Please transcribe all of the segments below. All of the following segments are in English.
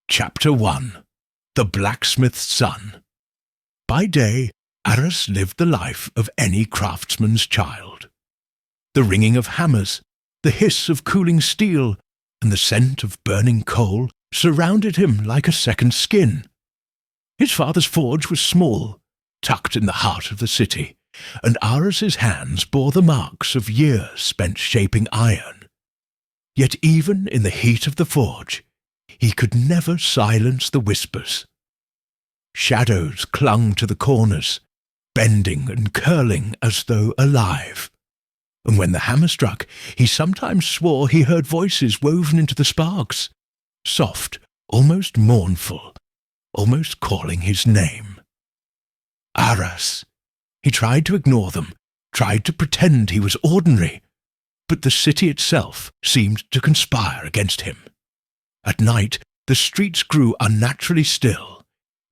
Chapter 1. The Blacksmith's Son. By day, Aras lived the life of any craftsman's child. The ringing of hammers, the hiss of cooling steel, and the scent of burning coal surrounded him like a second skin. His father's forge was small, tucked in the heart of the city, and Aras's hands bore the marks of years spent shaping iron. Yet even in the heat of the forge, he could never silence the whispers. Shadows clung to the corners, bending and curling as though alive. And when the hammer struck, he sometimes swore he heard voices woven into the sparks, soft, almost mournful, almost calling his name. Aras. He tried to ignore them, tried to pretend he was ordinary, but the city itself seemed to conspire against him. At night, the streets grew unnaturally still,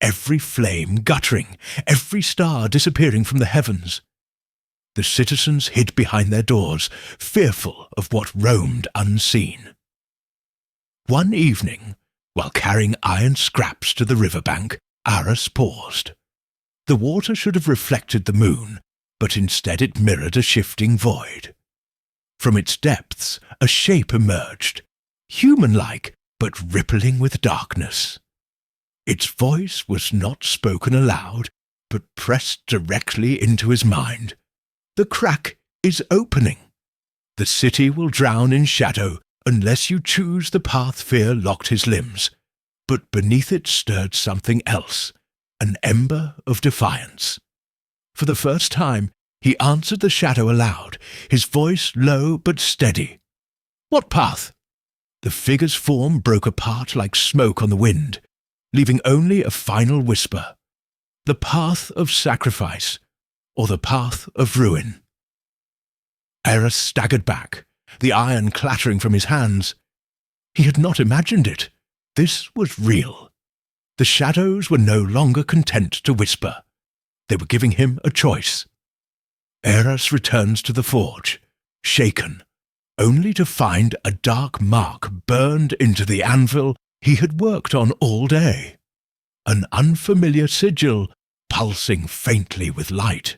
every flame guttering, every star disappearing from the heavens. The citizens hid behind their doors, fearful of what roamed unseen. One evening, while carrying iron scraps to the riverbank, Aras paused. The water should have reflected the moon, but instead it mirrored a shifting void. From its depths, a shape emerged, human-like, but rippling with darkness. Its voice was not spoken aloud, but pressed directly into his mind. The crack is opening. The city will drown in shadow unless you choose the path fear locked his limbs. But beneath it stirred something else, an ember of defiance. For the first time, he answered the shadow aloud, his voice low but steady. "What path?" The figure's form broke apart like smoke on the wind, leaving only a final whisper. The path of sacrifice, or the path of ruin. Aras staggered back, the iron clattering from his hands. He had not imagined it. This was real. The shadows were no longer content to whisper. They were giving him a choice. Aras returns to the forge, shaken, only to find a dark mark burned into the anvil he had worked on all day. An unfamiliar sigil pulsing faintly with light.